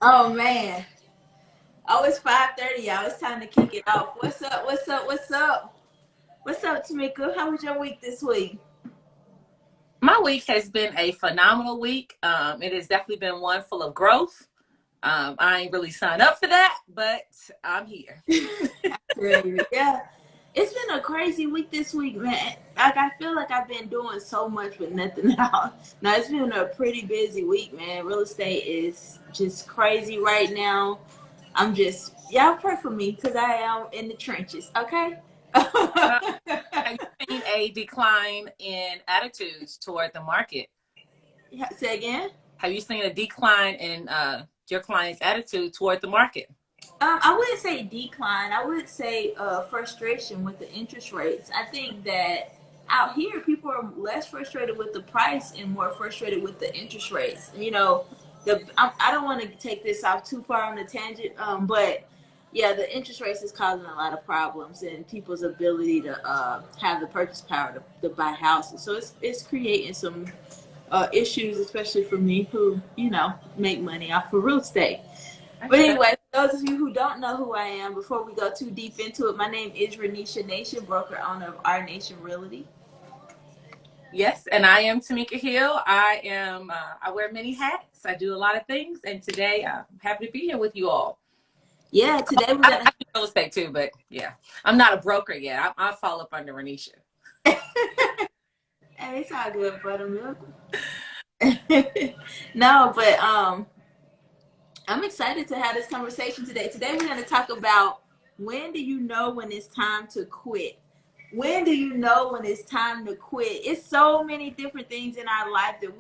Oh man. Oh, it's 5:30, y'all. It's time to kick it off. What's up? What's up? What's up? What's up, Tameka? How was your week this week? My week has been a phenomenal week. It has definitely been one full of growth. I ain't really signed up for that, but I'm here. Really? Yeah. It's been a crazy week this week, man. Like I feel like I've been doing so much with nothing else. No, it's been a pretty busy week, man. Real estate is just crazy right now. I'm just y'all pray for me because I am in the trenches. Okay. Uh, have you seen a decline in attitudes toward the market? Say again. Have you seen a decline in your client's attitude toward the market? I wouldn't say decline. I would say frustration with the interest rates. I think that out here, people are less frustrated with the price and more frustrated with the interest rates. I don't want to take this off too far on a tangent, but yeah, the interest rates is causing a lot of problems and people's ability to have the purchase power to buy houses. So it's creating some issues, especially for me who make money off of real estate. But Okay. anyway, for those of you who don't know who I am, before we go too deep into it, my name is Ronesha Nation, broker owner of Our Nation Realty. Yes, and I am Tameka Hill. I wear many hats. I do a lot of things, and today I'm happy to be here with you all. Yeah, today we're I gonna. do real estate too, but yeah, I'm not a broker yet. I fall up under Renisha. Hey, it's all good, buttermilk. No, but I'm excited to have this conversation today. Today we're going to talk about when do you know when it's time to quit? When do you know when it's time to quit? It's so many different things in our life that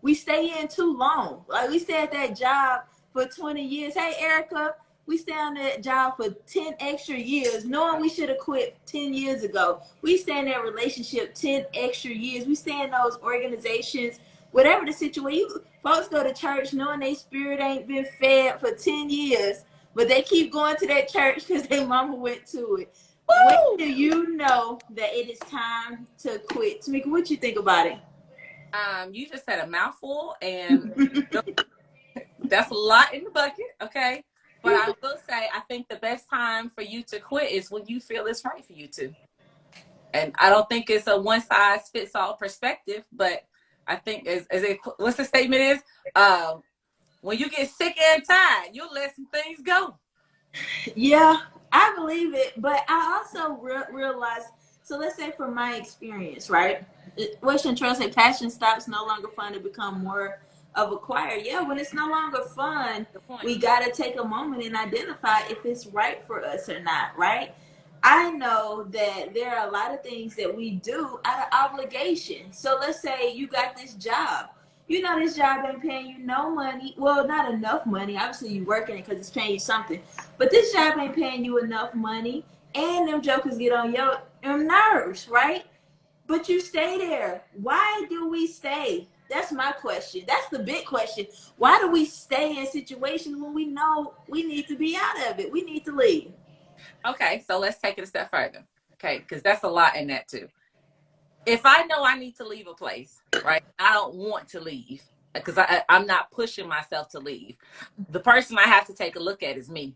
we stay in too long. Like we stay at that job for 20 years. Hey, Erica, we stay on that job for 10 extra years, knowing we should have quit 10 years ago. We stay in that relationship 10 extra years. We stay in those organizations, whatever the situation. Folks go to church knowing their spirit ain't been fed for 10 years, but they keep going to that church because their mama went to it. When Woo! do you know that it is time to quit? Tamika, what you think about it? You just said a mouthful, and that's a lot in the bucket, okay? But I will say, I think the best time for you to quit is when you feel it's right for you to. And I don't think it's a one size fits all perspective, but I think what's the statement is, when you get sick and tired, you'll let some things go. Yeah, I believe it, but I also realize. So let's say from my experience, right? Western Trail say passion stops, no longer fun to become more of a choir. Yeah, when it's no longer fun, Good point. we got to take a moment and identify if it's right for us or not, right? I know that there are a lot of things that we do out of obligation. So let's say you got this job. You know this job ain't paying you no money. Well, not enough money. Obviously, you working it because it's paying you something. But this job ain't paying you enough money, and them jokers get on your nerves, right? But you stay there. Why do we stay? That's my question. That's the big question. Why do we stay in situations when we know we need to be out of it? We need to leave. Okay, so let's take it a step further. Okay, because that's a lot in that too. If I know I need to leave a place, right? I don't want to leave because I'm not pushing myself to leave. The person I have to take a look at is me.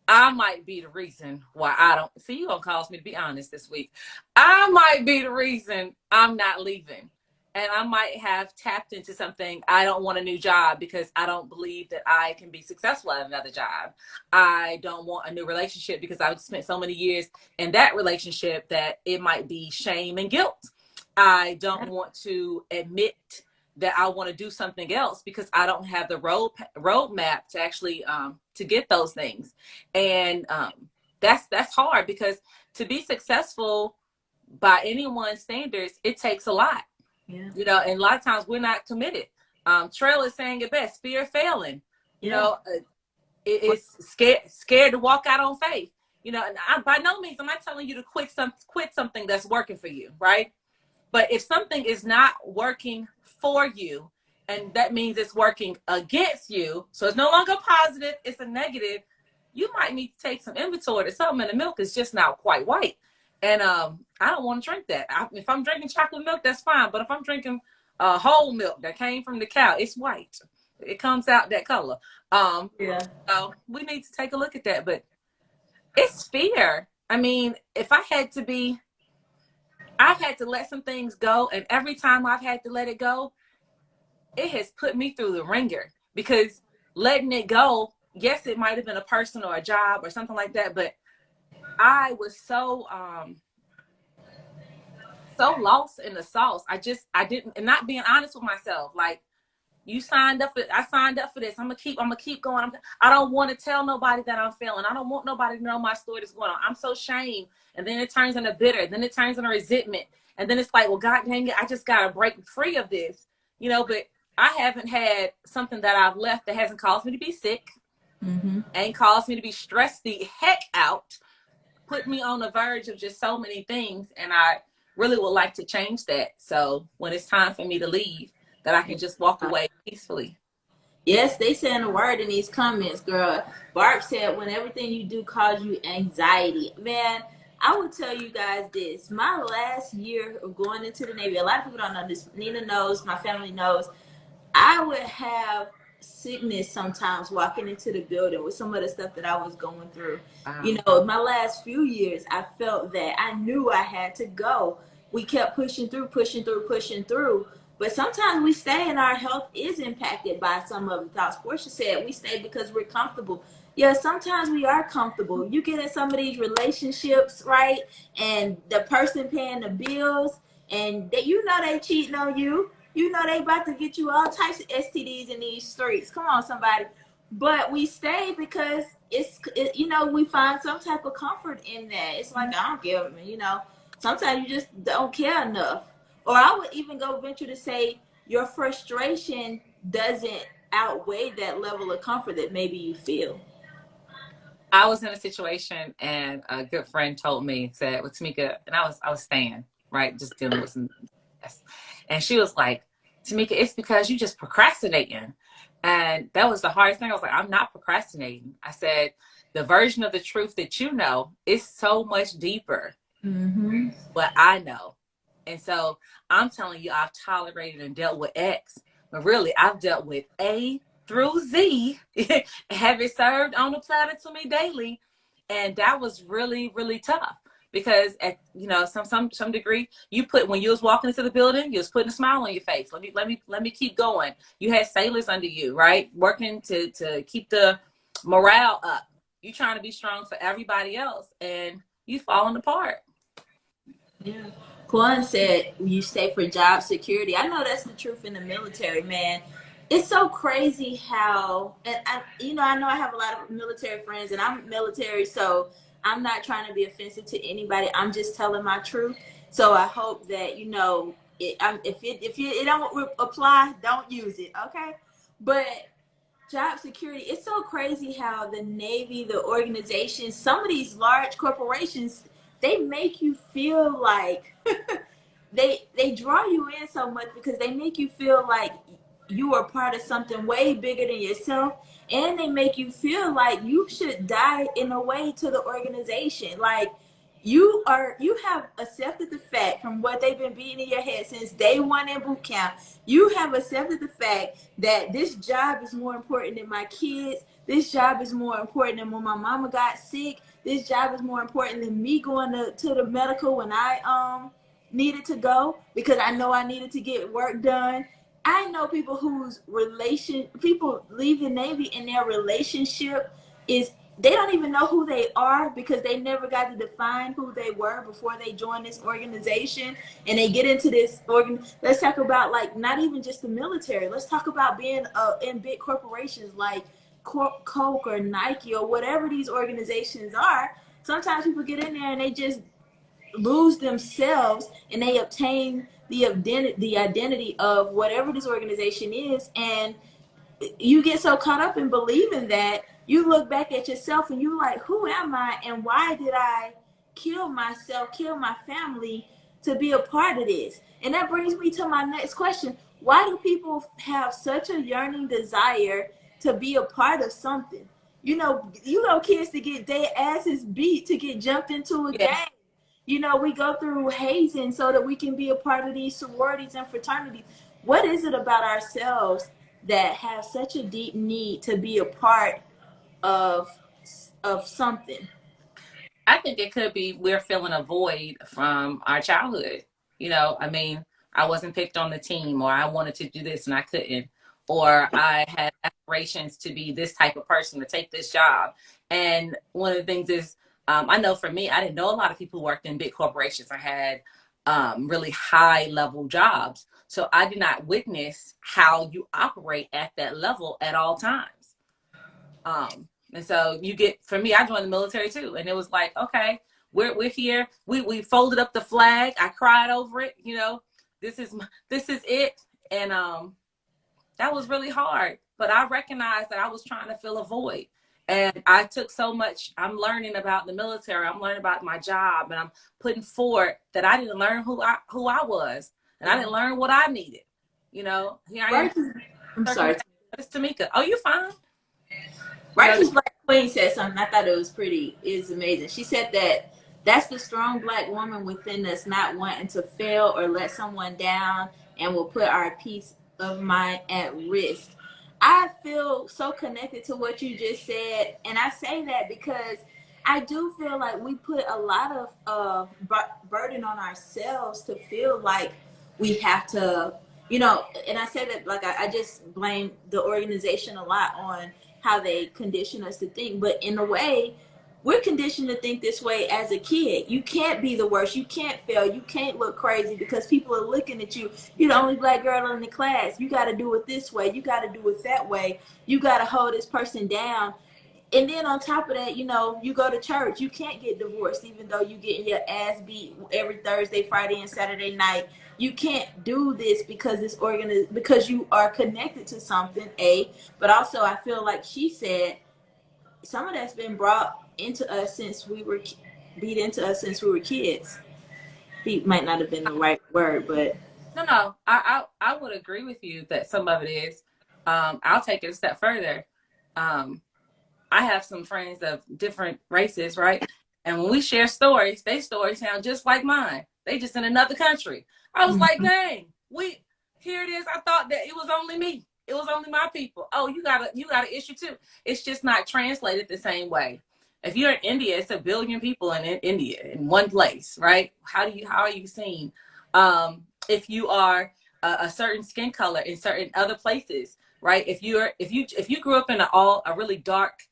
I might be the reason why I don't see you gonna cause me to be honest this week. I might be the reason I'm not leaving. And I might have tapped into something. I don't want a new job because I don't believe that I can be successful at another job. I don't want a new relationship because I've spent so many years in that relationship that it might be shame and guilt. I don't want to admit that I want to do something else because I don't have the roadmap to actually to get those things, and that's hard because to be successful by anyone's standards, it takes a lot, Yeah. and a lot of times we're not committed. Trail is saying it best: fear of failing. You Yeah. know, it's scared to walk out on faith. And by no means am I telling you to quit something that's working for you, right? But if something is not working for you, and that means it's working against you, so it's no longer positive, it's a negative, you might need to take some inventory that something in the milk is just not quite white. And I don't want to drink that. If I'm drinking chocolate milk, that's fine. But if I'm drinking whole milk that came from the cow, it's white. It comes out that color. Yeah. So we need to take a look at that. But it's fear. I mean, if I had to be, I've had to let some things go, and every time I've had to let it go, it has put me through the ringer, because letting it go, yes, it might have been a person or a job or something like that, but I was so lost in the sauce. I didn't, and not being honest with myself. Like, you signed up for, I signed up for this. I'm gonna keep going. I don't want to tell nobody that I'm failing. I don't want nobody to know my story that's going on. I'm so ashamed. And then it turns into bitter. Then it turns into resentment. And then it's like, well, God dang it, I just gotta break free of this. But I haven't had something that I've left that hasn't caused me to be sick, ain't caused me to be stressed the heck out, put me on the verge of just so many things. And I really would like to change that. So when it's time for me to leave, that I can just walk away peacefully. Yes, they saying a word in these comments, girl. Barb said, when everything you do causes you anxiety. Man, I will tell you guys this. My last year of going into the Navy, a lot of people don't know this. Nina knows, my family knows. I would have sickness sometimes walking into the building with some of the stuff that I was going through. My last few years, I felt that I knew I had to go. We kept pushing through, pushing through, pushing through. But sometimes we stay and our health is impacted by some of the thoughts. Portia said we stay because we're comfortable. Yeah, sometimes we are comfortable. You get in some of these relationships, right? And the person paying the bills, and they cheating on you. They about to get you all types of STDs in these streets. Come on, somebody. But we stay because we find some type of comfort in that. It's like, I don't give a. Sometimes you just don't care enough. Or I would even go venture to say your frustration doesn't outweigh that level of comfort that maybe you feel. I was in a situation, and a good friend told me, said, "Well, Tameka," and I was staying, right, just dealing with some, and she was like, "Tameka, it's because you just procrastinating," and that was the hardest thing. I was like, "I'm not procrastinating." I said, "The version of the truth that you know is so much deeper, but I know." And so I'm telling you, I've tolerated and dealt with X, but really I've dealt with A through Z, have it served on the platter to me daily. And that was really, really tough, because at some degree, when you was walking into the building, you was putting a smile on your face. Let me keep going. You had sailors under you, right? Working to keep the morale up. You trying to be strong for everybody else, and you falling apart. Yeah. Quan said you stay for job security. I know that's the truth in the military, man. It's so crazy how, and I know I have a lot of military friends, and I'm military, so I'm not trying to be offensive to anybody. I'm just telling my truth. So I hope that if it don't apply, don't use it, okay? But job security, it's so crazy how the Navy, the organization, some of these large corporations, they make you feel like they draw you in so much because they make you feel like you are part of something way bigger than yourself, and they make you feel like you should die in a way to the organization. Like you have accepted the fact from what they've been beating in your head since day one in boot camp. You have accepted the fact that this job is more important than my kids. This job is more important than when my mama got sick. This job is more important than me going to the medical when I needed to go, because I know I needed to get work done. I know people leave the Navy and their relationship is, they don't even know who they are because they never got to define who they were before they joined this organization. And they get into this let's talk about, like, not even just the military. Let's talk about being in big corporations like Coke or Nike or whatever these organizations are. Sometimes people get in there and they just lose themselves, and they obtain the identity of whatever this organization is, and you get so caught up in believing that you look back at yourself and you're like, who am I, and why did I kill myself, kill my family to be a part of this? And that brings me to my next question. Why do people have such a yearning desire to be a part of something? Kids to get their asses beat to get jumped into a game. Yes. We go through hazing so that we can be a part of these sororities and fraternities. What is it about ourselves that have such a deep need to be a part of something? I think it could be we're feeling a void from our childhood. You know, I mean, I wasn't picked on the team, or I wanted to do this and I couldn't, or I had aspirations to be this type of person to take this job. And one of the things is, I know for me, I didn't know a lot of people who worked in big corporations. I had really high level jobs. So I did not witness how you operate at that level at all times. And so you get, for me, I joined the military too. And it was like, okay, we're here. We folded up the flag. I cried over it. You know, this is it. And that was really hard. But I recognized that I was trying to fill a void. And I took so much, I'm learning about the military. I'm learning about my job, and I'm putting forward that I didn't learn who I was. And I didn't learn what I needed. You know, here I am. I'm sorry. It's Tameka. Oh, you fine. You know, Righteous Black Queen said something I thought it was pretty, is amazing. She said that that's the strong black woman within us, not wanting to fail or let someone down, and will put our peace of mind at risk. I feel so connected to what you just said, and I say that because I do feel like we put a lot of burden on ourselves to feel like we have to, you know. And I say that like I just blame the organization a lot on how they condition us to think, but in a way we're conditioned to think this way as a kid. You can't be the worst, you can't fail, you can't look crazy because people are looking at you. You're the only black girl in the class, you got to do it this way, you got to do it that way, you got to hold this person down. And then on top of that, you know, you go to church, you can't get divorced even though you getting your ass beat every Thursday, Friday, and Saturday night. You can't do this because because you are connected to something, but also I feel like she said some of that's been brought into us since we were beat into us since we were kids. Beat might not have been the right word, but no. I would agree with you that some of it is. I'll take it a step further. I have some friends of different races, right? And when we share stories, their stories sound just like mine. They just in another country. I was like, dang, here it is. I thought that it was only me. It was only my people. Oh, you got an issue too. It's just not translated the same way. If you're in India, it's 1 billion people in India in one place, right? How are you seen? If you are a certain skin color in certain other places, right? If you grew up in a really dark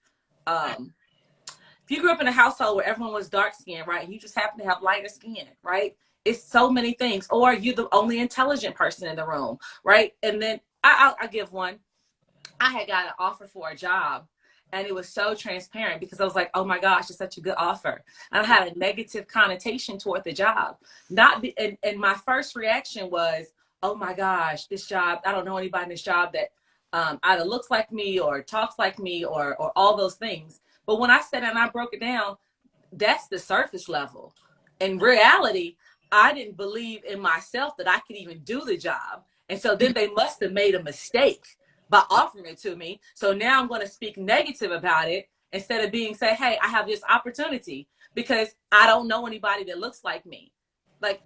if you grew up in a household where everyone was dark skinned, right, and you just happen to have lighter skin, right? It's so many things. Or you're the only intelligent person in the room, right? And then I'll give one. I had got an offer for a job, and it was so transparent because I was like, oh my gosh, it's such a good offer. And I had a negative connotation toward the job. And my first reaction was, oh my gosh, this job, I don't know anybody in this job that either looks like me or talks like me or all those things. But when I sat down and I broke it down, that's the surface level. In reality, I didn't believe in myself that I could even do the job. And so then they must have made a mistake by offering it to me. So now I'm going to speak negative about it instead of say, hey, I have this opportunity because I don't know anybody that looks like me. Like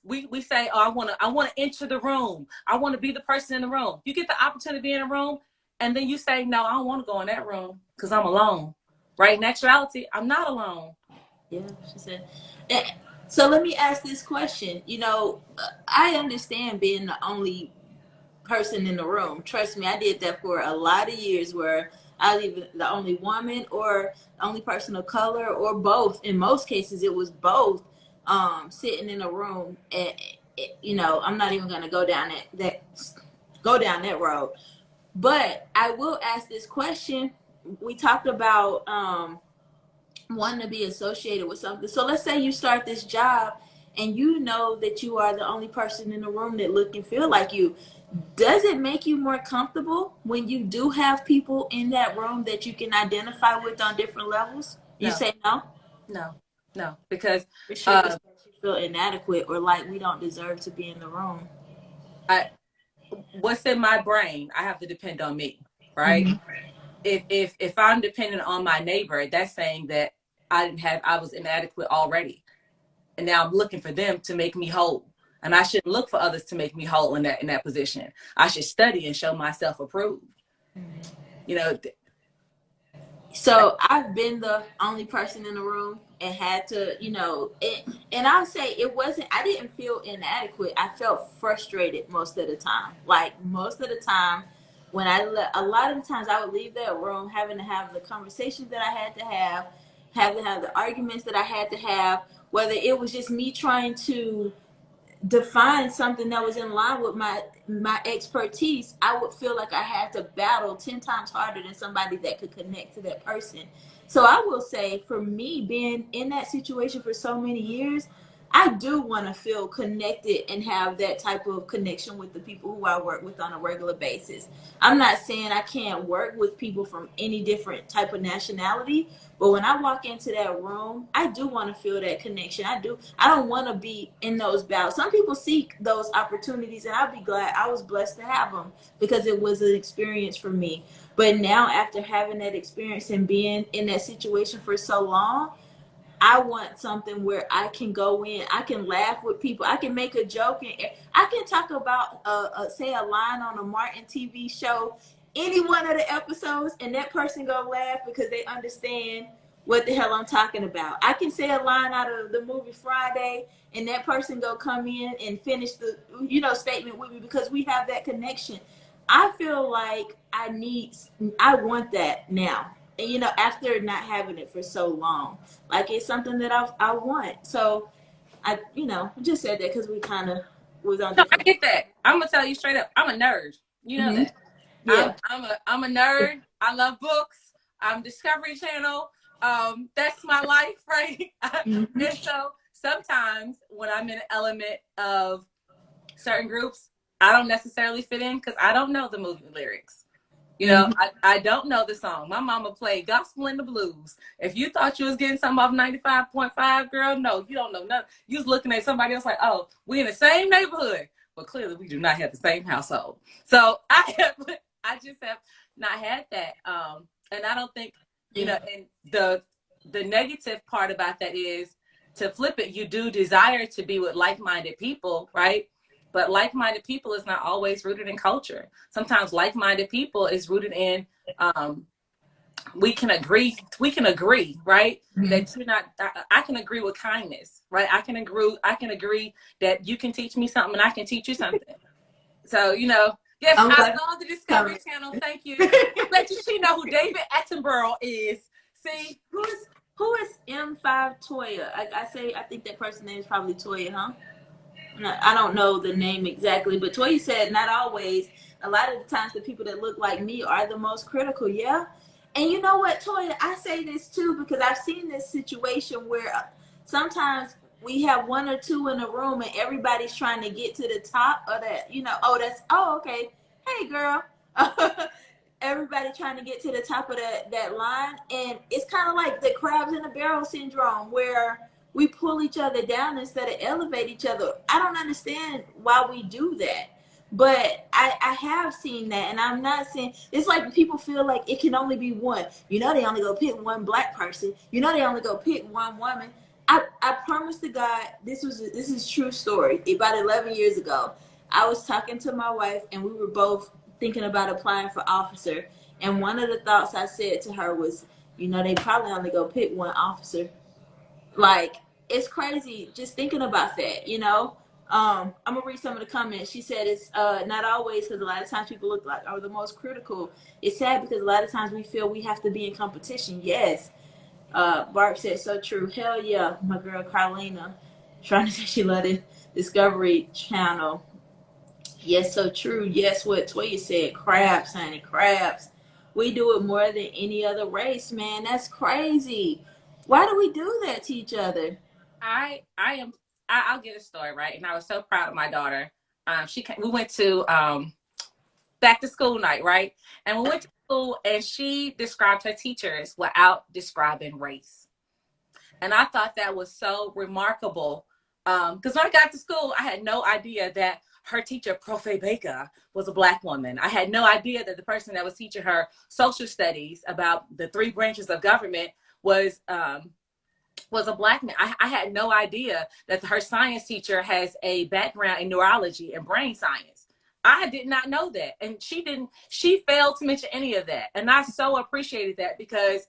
we say, oh, I want to enter the room. I want to be the person in the room. You get the opportunity to be in a room, and then you say, no, I don't want to go in that room because I'm alone. Right? In actuality, I'm not alone. yeah, she said. So let me ask this question. You know, I understand being the only person in the room. Trust me, I did that for a lot of years where I was either the only woman or the only person of color or both. In most cases, it was both sitting in a room. And, you know, I'm not even going to go down that road. But I will ask this question. We talked about wanting to be associated with something. So let's say you start this job and you know that you are the only person in the room that look and feel like you. Does it make you more comfortable when you do have people in that room that you can identify with on different levels? You say no? No, because For sure, you feel inadequate or like we don't deserve to be in the room. What's in my brain, I have to depend on me, right? Mm-hmm. If I'm dependent on my neighbor, that's saying that I was inadequate already. And now I'm looking for them to make me whole. and I shouldn't look for others to make me whole in that position. I should study and show myself approved. You know, So I've been the only person in the room and had to, and I'll say it wasn't, I didn't feel inadequate. I felt frustrated most of the time. Like most of the time when a lot of the times I would leave that room having to have the conversations that I had to have the arguments that I had to have, whether it was just me trying to define something that was in line with my expertise, I would feel like I had to battle 10 times harder than somebody that could connect to that person. So I will say, for me, being in that situation for so many years, I do want to feel connected and have that type of connection with the people who I work with on a regular basis. I'm not saying I can't work with people from any different type of nationality, but when I walk into that room, I do want to feel that connection. I do. I don't want to be in those battles. Some people seek those opportunities, and I'll be glad. I was blessed to have them because it was an experience for me. But now, after having that experience and being in that situation for so long, I want something where I can go in, I can laugh with people, I can make a joke, and I can talk about, say, a line on a Martin TV show, any one of the episodes, and that person go laugh because they understand what the hell I'm talking about. I can say a line out of the movie Friday, and that person go come in and finish the, statement with me because we have that connection. I feel like I want that now. And, after not having it for so long, like it's something that I want. So I, just said that because we kind of was on no, I different. get that. I'm gonna tell you straight up. I'm a nerd. You know Mm-hmm. that. Yeah. I'm a nerd. I love books. I'm Discovery Channel. That's my life, right? Mm-hmm. And so sometimes when I'm in an element of certain groups, I don't necessarily fit in because I don't know the movie lyrics. Mm-hmm. I don't know the song. My mama played gospel and the blues. If you thought you was getting something off 95.5, girl, no, you don't know nothing. You was looking at somebody else like, oh, we in the same neighborhood. But clearly we do not have the same household. So I just have not had that. And I don't think, and the negative part about that is, to flip it, you do desire to be with like-minded people, right? But like-minded people is not always rooted in culture. Sometimes like-minded people is rooted in, we can agree, right? Mm-hmm. That you're not, I can agree with kindness, right? I can agree that you can teach me something and I can teach you something. So, yes, I'm I glad. love the Discovery Channel. Thank you. I bet you she know who David Attenborough is. See? Who is M5 Toya? I think that person's name is probably Toya, huh? I don't know the name exactly, but Toya said not always. A lot of the times, the people that look like me are the most critical. Yeah, and you know what, Toya? I say this too because I've seen this situation where sometimes we have one or two in a room and everybody's trying to get to the top of that. Oh, okay. Hey, girl. Everybody trying to get to the top of that line, and it's kind of like the crabs in the barrel syndrome where we pull each other down instead of elevate each other. I don't understand why we do that. But I have seen that, and I'm not saying it's like people feel like it can only be one. They only go pick one black person. They only go pick one woman. I promise to God, this is true story. About 11 years ago, I was talking to my wife, and we were both thinking about applying for officer. And one of the thoughts I said to her was, they probably only go pick one officer. Like, it's crazy just thinking about that. I'm gonna read some of the comments. She said it's not always, because a lot of times people look like are the most critical. It's sad because a lot of times we feel we have to be in competition. Yes. Barb said so true. Hell yeah, my girl Carlina trying to say she loved the Discovery Channel. Yes, so true. Yes, what Toya said. Crabs, honey, crabs. We do it more than any other race, man. That's crazy. Why do we do that to each other? I'll get a story, right? And I was so proud of my daughter. We went to back to school night, right? And we went to school and she described her teachers without describing race. And I thought that was so remarkable. Because when I got to school, I had no idea that her teacher, Profe Baker, was a black woman. I had no idea that the person that was teaching her social studies about the three branches of government was was a Black man. I had no idea that her science teacher has a background in neurology and brain science. I did not know that. And she failed to mention any of that. And I so appreciated that, because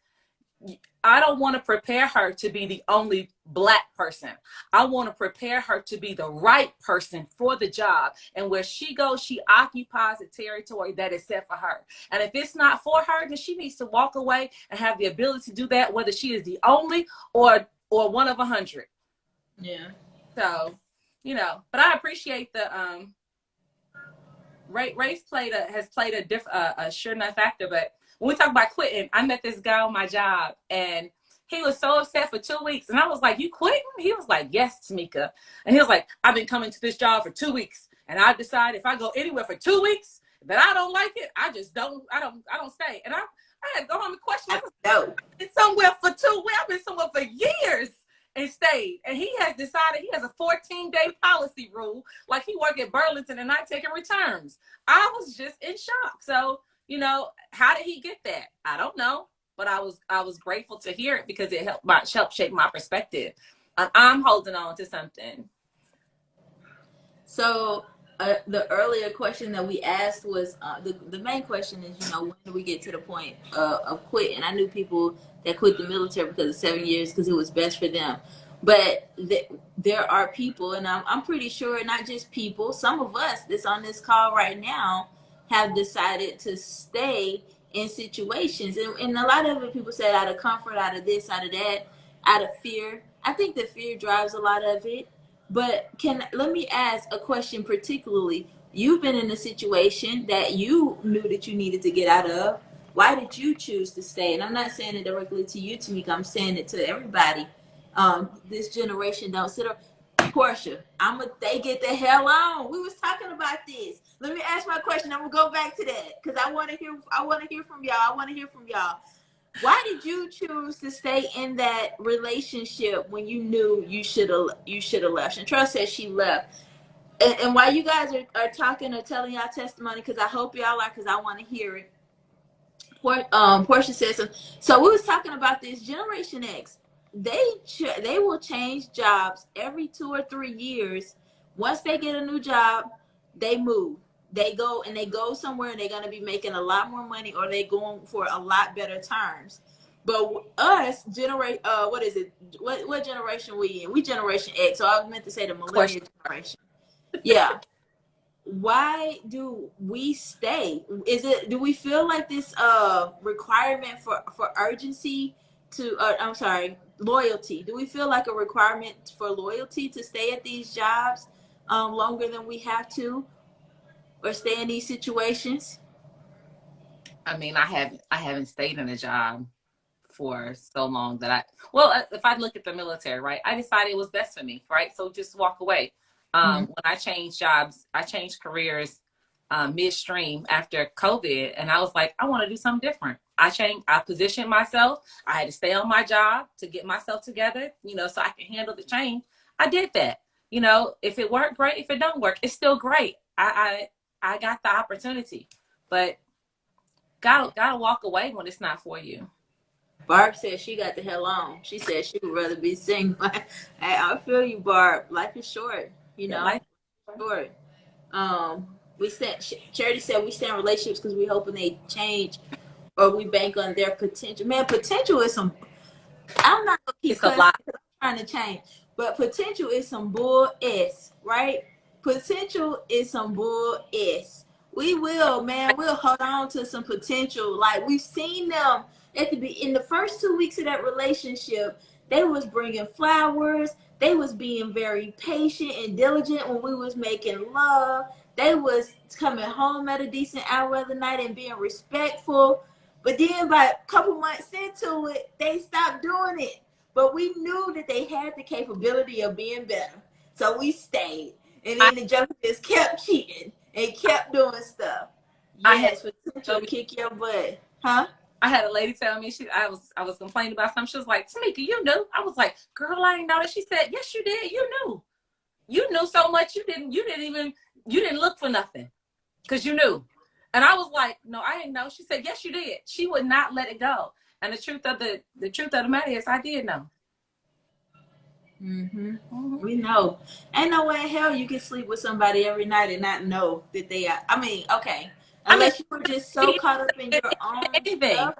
I don't want to prepare her to be the only Black person. I want to prepare her to be the right person for the job. And where she goes, she occupies a territory that is set for her. And if it's not for her, then she needs to walk away and have the ability to do that, whether she is the only or one of 100. Yeah. So, but I appreciate the race has played a sure enough factor. But when we talk about quitting, I met this guy on my job, and he was so upset for 2 weeks. And I was like, "You quitting?" He was like, "Yes, Tameka." And he was like, "I've been coming to this job for 2 weeks, and I decided if I go anywhere for 2 weeks that I don't like it, I don't stay." And I had to go home and question. I was like, I've been somewhere for 2 weeks. I've been somewhere for years and stayed. And he has decided he has a 14-day policy rule, like he work at Burlington and not taking returns. I was just in shock. So, how did he get that? I don't know, but I was grateful to hear it, because it helped shape my perspective. I'm holding on to something. So the earlier question that we asked was the main question is, when do we get to the point of quitting? I knew people that quit the military because of 7 years because it was best for them. But there are people, and I'm pretty sure not just people, some of us that's on this call right now have decided to stay in situations. And a lot of it, people said out of comfort, out of this, out of that, out of fear. I think the fear drives a lot of it. But let me ask a question particularly. You've been in a situation that you knew that you needed to get out of. Why did you choose to stay? And I'm not saying it directly to you, Tameka. I'm saying it to everybody. This generation don't sit up. Portia, they get the hell on. We was talking about this. Let me ask my question. I'm gonna go back to that because I want to hear from y'all. Why did you choose to stay in that relationship when you knew you should have left? And Trust says she left. And while you guys are talking or telling y'all testimony, because I hope y'all are, because I want to hear it. Portia says so. We was talking about this Generation X. They will change jobs every 2 or 3 years. Once they get a new job, they move. They go somewhere, and they're gonna be making a lot more money, or they going for a lot better terms. But us, what is it? What generation we in? We Generation X. So I meant to say the millennial generation. Yeah. Why do we stay? Do we feel like this requirement for urgency to I'm sorry, loyalty? Do we feel like a requirement for loyalty to stay at these jobs longer than we have to, or stay in these situations? I mean, I haven't stayed in a job for so long that if I look at the military, right, I decided it was best for me, right? So just walk away. When I changed jobs, I changed careers midstream after COVID, and I was like, I want to do something different. I positioned myself. I had to stay on my job to get myself together, so I can handle the change. I did that. If it worked, great. If it don't work, it's still great. I got the opportunity, but gotta walk away when it's not for you. Barb said she got the hell on. She said she would rather be single. I feel you, Barb. Life is short, Life short. Charity said we stay in relationships because we hoping they change, or we bank on their potential. Man, potential is some. I'm not gonna keep cussing because I'm trying to change, but potential is some bull s, right? Potential is some bull s. We'll hold on to some potential. Like we've seen them in the first 2 weeks of that relationship. They was bringing flowers. They was being very patient and diligent when we was making love. They was coming home at a decent hour of the night and being respectful. But then by a couple months into it, they stopped doing it. But we knew that they had the capability of being better. So we stayed. And then the joker just kept cheating and kept doing stuff. Yes, potential to kick your butt. Huh? I had a lady tell me I was complaining about something. She was like, Tameka, you knew. I was like, girl, I didn't know that. She said, yes, you did. You knew. You knew so much you didn't look for nothing. Because you knew. And I was like, no, I didn't know. She said, yes, you did. She would not let it go. And the truth of the matter is I did know. We know. Ain't no way in hell you can sleep with somebody every night and not know that they are. I mean, okay, I mean, unless you were just so caught up in your own anything. stuff.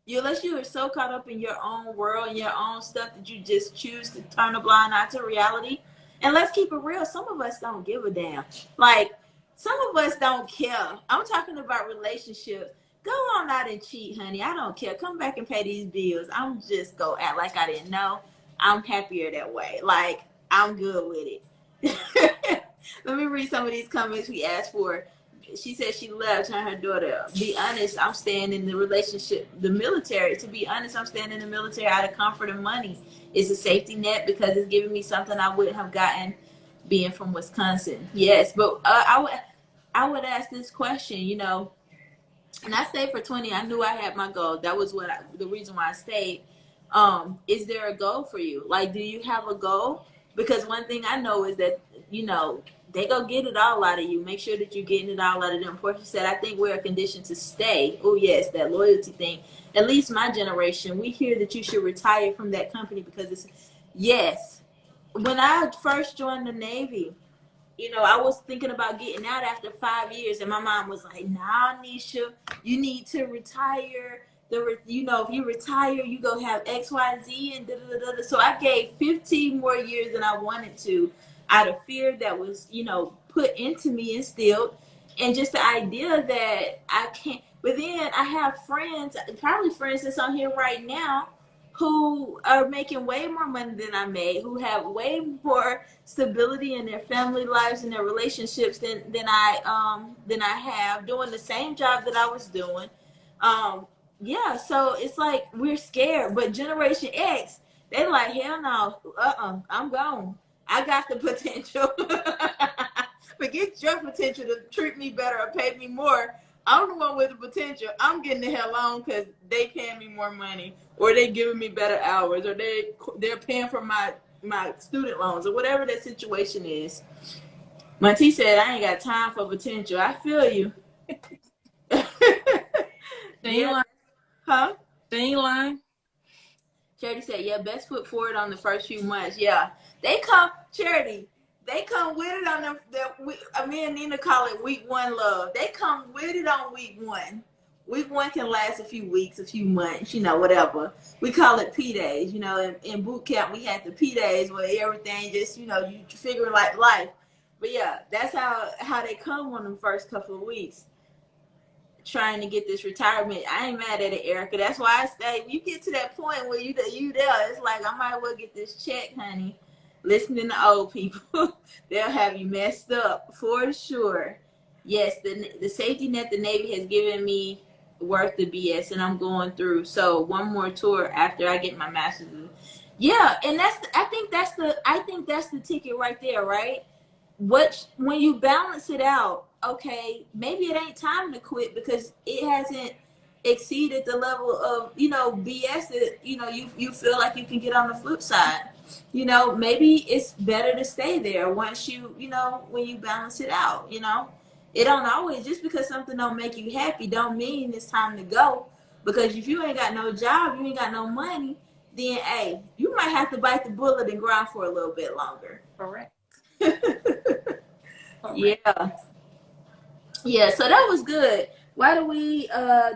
Unless you are so caught up in your own world and your own stuff that you just choose to turn a blind eye to reality. And let's keep it real. Some of us don't give a damn. Like, some of us don't care. I'm talking about relationships. Go on out and cheat, honey. I don't care. Come back and pay these bills. I'm just go act like I didn't know. I'm happier that way. Like, I'm good with it. Let me read some of these comments we asked for. She said she left her and her daughter. Be honest, I'm staying in the relationship, the military. To be honest, I'm staying in the military out of comfort and money. It's a safety net because it's giving me something I wouldn't have gotten being from Wisconsin. Yes, but I would ask this question, and I stayed for 20. I knew I had my goal. That was the reason why I stayed. Is there a goal for you? Like, do you have a goal? Because one thing I know is that, they go get it all out of you. Make sure that you're getting it all out of them. Portia said, I think we're conditioned to stay. Oh, yes, that loyalty thing. At least my generation, we hear that you should retire from that company because it's, yes. When I first joined the Navy, I was thinking about getting out after 5 years, and my mom was like, "Nah, Nisha, you need to retire. If you retire, you go have X, Y, Z, and da da da da." So I gave 15 more years than I wanted to, out of fear that was, put into me, instilled, and just the idea that I can't. But then I have friends, probably friends that's on here right now, who are making way more money than I made, who have way more stability in their family lives and their relationships than I have, doing the same job that I was doing. Yeah, so it's like we're scared, but Generation X, they like, hell no, I'm gone. I got the potential. Forget your potential to treat me better or pay me more. I'm the one with the potential. I'm getting the hell on because they paying me more money, or they giving me better hours, or they're paying for my student loans, or whatever that situation is. My T said, I ain't got time for potential. I feel you. Yeah. Huh? Thing line. Charity said, yeah, best foot forward on the first few months. Yeah. They come, Charity, they come with it on them. Me and Nina call it week one love. They come with it on week one. Week one can last a few weeks, a few months, whatever. We call it P days. In boot camp, we had the P days where everything just, you figuring like life. But yeah, that's how they come on them first couple of weeks, trying to get this retirement. I ain't mad at it, Erica. That's why I stay. When you get to that point where you there, it's like, I might as well get this check, honey. Listening to old people, they'll have you messed up for sure. Yes, the safety net the Navy has given me worth the BS, and I'm going through. So one more tour after I get my master's. Yeah, and I think that's the ticket right there, right? When you balance it out, okay, maybe it ain't time to quit because it hasn't exceeded the level of BS that you feel like you can get on the flip side. Maybe it's better to stay there once when you balance it out. It don't always, just because something don't make you happy don't mean it's time to go, because if you ain't got no job, you ain't got no money, then hey, you might have to bite the bullet and grind for a little bit longer. Correct. Yeah. Yeah, so that was good. Why do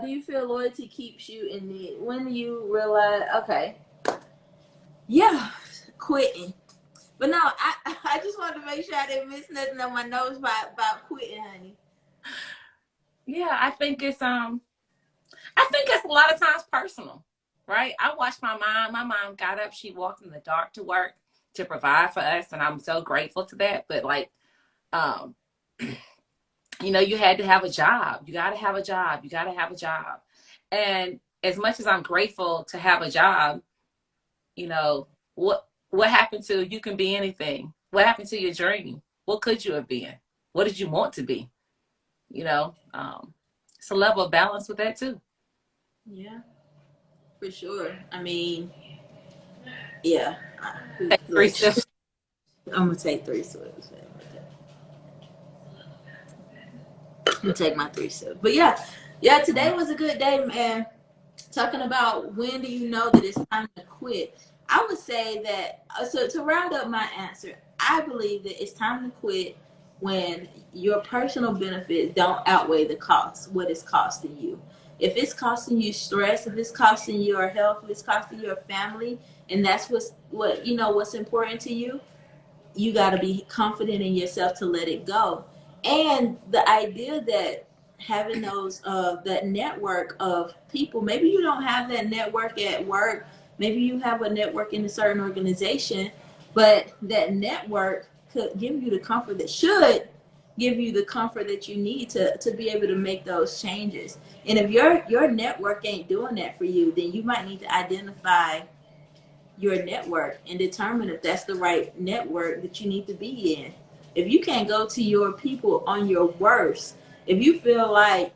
you feel loyalty keeps you in it? When do you realize, okay, yeah, quitting. But no, I just wanted to make sure I didn't miss nothing on my notes about quitting, honey. Yeah, I think it's a lot of times personal, right? I watched my mom. My mom got up, she walked in the dark to work to provide for us, and I'm so grateful to that. But like, you had to have a job. You got to have a job. You got to have a job. And as much as I'm grateful to have a job, what happened to you can be anything? What happened to your dream? What could you have been? What did you want to be? It's a level of balance with that too. Yeah, for sure. I mean, yeah. I'm gonna take 3 sips. I'm gonna take my 3 sips. But yeah, today was a good day, man. Talking about when do you know that it's time to quit. I would say that, so to round up my answer, I believe that it's time to quit when your personal benefits don't outweigh the cost, what it's costing you. If it's costing you stress, if it's costing your health, if it's costing your family, and that's what's important to you, you got to be confident in yourself to let it go. And the idea that having those that network of people, maybe you don't have that network at work, maybe you have a network in a certain organization, but that network could give you the comfort that should give you the comfort that you need to be able to make those changes. And if your network ain't doing that for you, then you might need to identify your network and determine if that's the right network that you need to be in. If you can't go to your people on your worst, if you feel like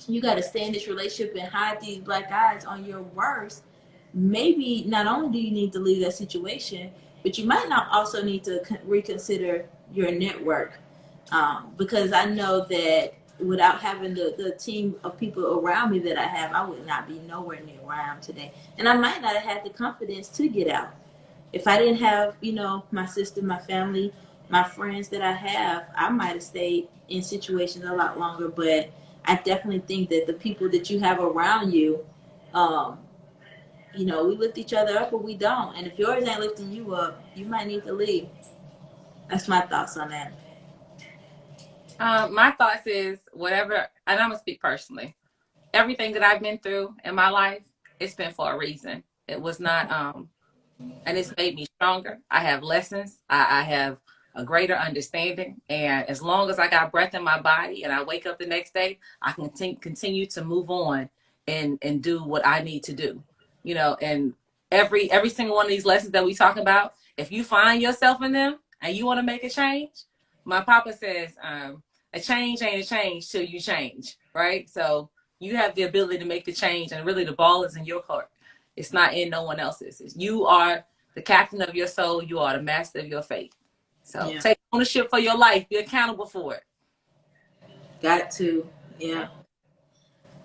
you got to stay in this relationship and hide these black eyes on your worst, maybe not only do you need to leave that situation, but you might not also need to reconsider your network. Because I know that without having the team of people around me that I have, I would not be nowhere near where I am today. And I might not have had the confidence to get out. If I didn't have, my sister, my family, my friends that I have, I might have stayed in situations a lot longer. But I definitely think that the people that you have around you, um, we lift each other up or we don't. And if yours ain't lifting you up, you might need to leave. That's my thoughts on that. My thoughts is whatever, and I'm gonna speak personally. Everything that I've been through in my life, it's been for a reason. It was not, and it's made me stronger. I have lessons. I have a greater understanding, and as long as I got breath in my body and I wake up the next day, I can continue to move on and do what I need to do. And every single one of these lessons that we talk about, if you find yourself in them and you want to make a change, my papa says, a change ain't a change till you change, right? So you have the ability to make the change, and really the ball is in your court. It's not in no one else's. You are the captain of your soul. You are the master of your fate. So Yeah. take ownership for your life. Be accountable for it. Got to. Yeah.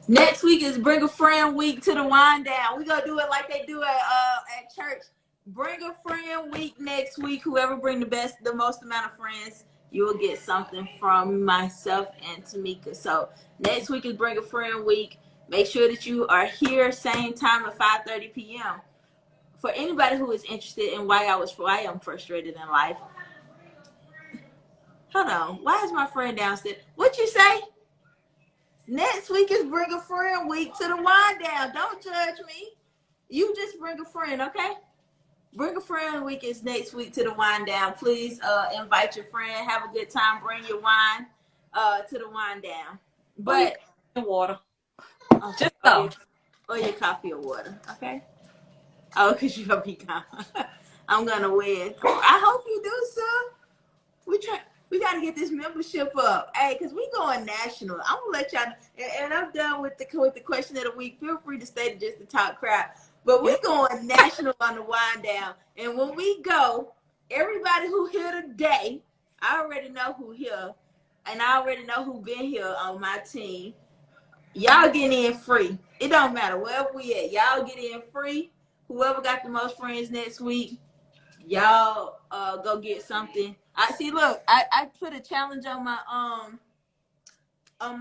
Next week is Bring a Friend Week to the WineDown. We're gonna do it like they do at church. Bring a friend week next week. Whoever bring the most amount of friends, you will get something from myself and Tameka. So next week is Bring a Friend Week. Make sure that you are here same time at 5:30 p.m. For anybody who is interested in why I am frustrated in life. Hold on. Why is my friend downstairs? What you say? Next week is Bring a Friend Week to the WineDown. Don't judge me. You just bring a friend, okay? Bring a Friend Week is next week to the WineDown. Please invite your friend. Have a good time. Bring your wine to the WineDown. But water. okay, Just go. Or your coffee or water, okay? Oh, because you're going to be gone. I'm going to win. I hope you do, sir. We got to get this membership up. Hey, because we going national. I'm going to let y'all know. And I'm done with the question of the week. Feel free to stay just to talk crap. But we going national on the WineDown. And when we go, everybody who here today, I already know who here. And I already know who been here on my team. Y'all getting in free. It don't matter wherever we at. Y'all get in free. Whoever got the most friends next week, y'all go get something. I see. Look, I put a challenge on my on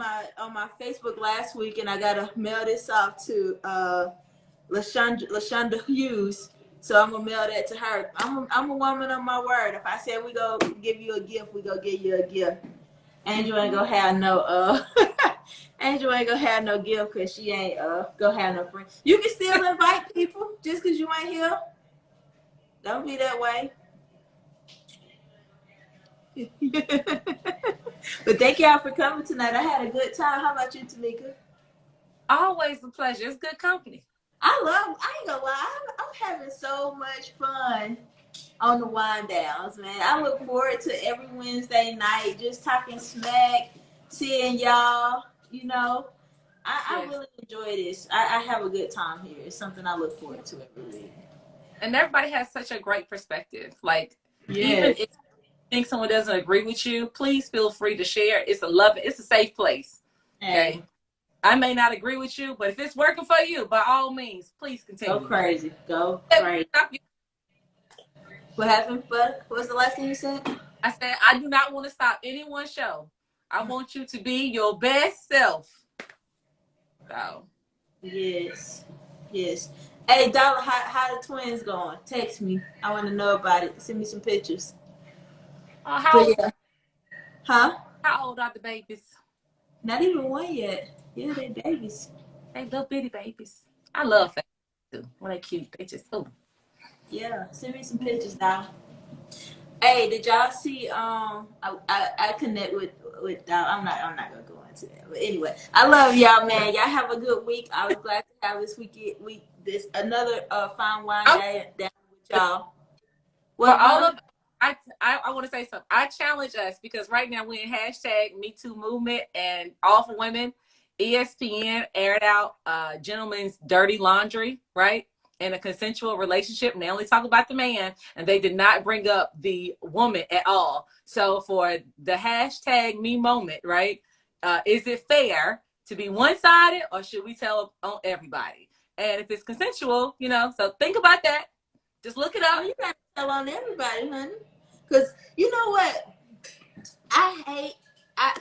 my Facebook last week, and I gotta mail this off to LaShonda Hughes. So I'm gonna mail that to her. I'm a woman of my word. If I said we go give you a gift, we go give you a gift. Angel ain't gonna have no Angel ain't gonna have no gift because she ain't gonna have no friends. You can still invite people just because you ain't here. Don't be that way. But thank y'all for coming tonight. I had a good time. How about you, Tameka? Always a pleasure. It's good company. I ain't gonna lie, I'm having so much fun on the WineDowns, man. I look forward to every Wednesday night, just talking smack, seeing y'all, I really enjoy this. I have a good time here. It's something I look forward to every week. And everybody has such a great perspective. Like, even Yes. if you think someone doesn't agree with you, please feel free to share. It's a safe place. Okay. Hey, I may not agree with you, but if it's working for you, by all means, please go continue. crazy. Go Let me crazy. stop you What happened? What was the last thing you said? I said, I do not want to stop anyone's show. I want you to be your best self. So. Yes. Yes. Hey, Dollar, how the twins going? Text me. I want to know about it. Send me some pictures. But yeah. Huh? How old are the babies? Not even one yet. Yeah, they babies. They little bitty babies. I love them too. When they cute, they just Yeah, send me some pictures, Dollar. Hey, did y'all see? I connect with Dollar. I'm not gonna go into that. But anyway, I love y'all, man. Y'all have a good week. I was glad to have this week this another fine wine oh, day down with y'all. for What, all Mom? of I want to say something. I challenge us because right now we're in hashtag Me Too movement and all for women. ESPN aired out gentlemen's dirty laundry, right? In a consensual relationship, and they only talk about the man, and they did not bring up the woman at all. So for the hashtag me moment, right? Is it fair to be one-sided, or should we tell on everybody? And if it's consensual, so think about that. Just look it Oh, up. you gotta tell on everybody, honey. Cause you know what? I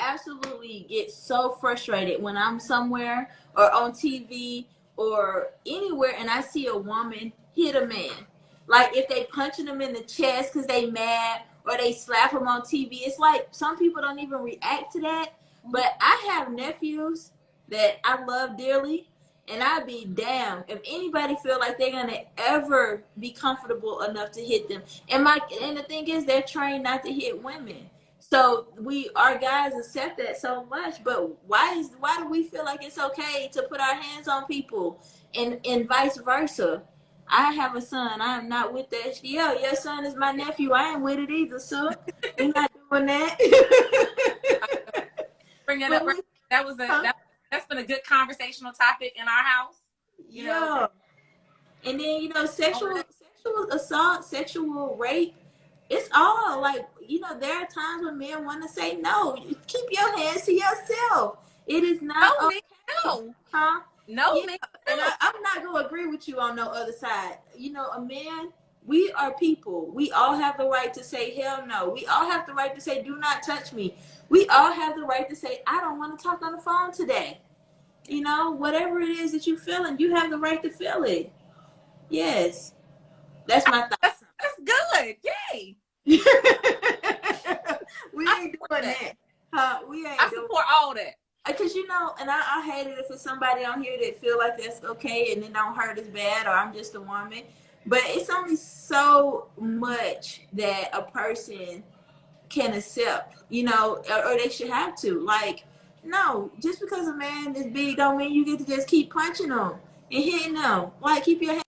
absolutely get so frustrated when I'm somewhere or on TV or anywhere and I see a woman hit a man. Like if they punching them in the chest because they mad or they slap them on TV. It's like some people don't even react to that. But I have nephews that I love dearly, and I'd be damned if anybody feel like they're gonna ever be comfortable enough to hit them. And the thing is, they're trained not to hit women. So our guys accept that so much, but why do we feel like it's okay to put our hands on people and vice versa? I have a son. I am not with that. Yeah, your son is my nephew. I ain't with it either, sir. We're not doing that. Bring it But up. That was that's been a good conversational topic in our house. yeah. And then sexual assault, sexual rape. It's all like there are times when men want to say no. Keep your hands to yourself. It is not No, Nick, okay, no, huh? no, Yeah, Nick, and no. I'm not gonna agree with you on no other side. A man. We are people. We all have the right to say hell no. We all have the right to say do not touch me. We all have the right to say I don't want to talk on the phone today. Whatever it is that you feeling, you have the right to feel it. Yes. That's my thought. That's good. Yay! We I ain't support doing that. that. Huh? We I ain't doing support all that. because and I hate it if it's somebody on here that feel like that's okay and it don't hurt as bad or I'm just a woman. But it's only so much that a person can accept, or they should have to. Like, no, just because a man is big don't mean you get to just keep punching them and hitting them. Like, keep your hand.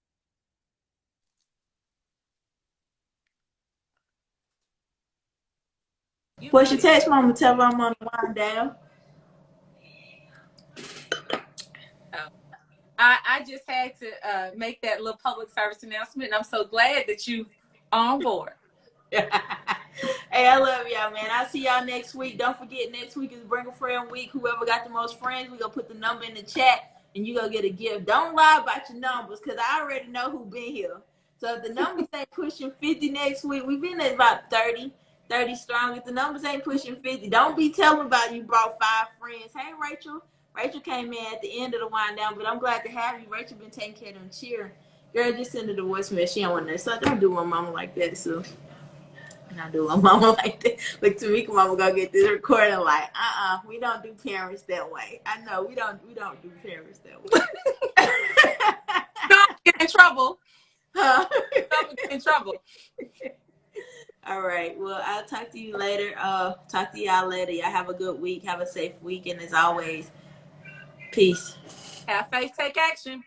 You What's your muted. text, mama? Tell her I'm on the wind down. Oh. I just had to make that little public service announcement, and I'm so glad that you are on board. Hey, I love y'all, man. I'll see y'all next week. Don't forget, next week is Bring a Friend Week. Whoever got the most friends, we gonna put the number in the chat, and you gonna get a gift. Don't lie about your numbers, because I already know who been here. So if the numbers ain't pushing 50 next week, we've been at about 30 strong. If the numbers ain't pushing 50, don't be telling about you brought 5 friends. Hey, Rachel. Rachel came in at the end of the wind down, but I'm glad to have you. Rachel been taking care of them cheer. Girl, just send her the voicemail. She don't want that. So don't do my mama like that, so. And I do my mama like that. Look, Tameka mama gonna get this recording like, we don't do parents that way. I know we don't do parents that way. Don't get in trouble. Huh? Don't get in trouble. All right. Well, I'll talk to you later. Talk to y'all later. Y'all have a good week. Have a safe week. And as always, peace. Have faith, take action.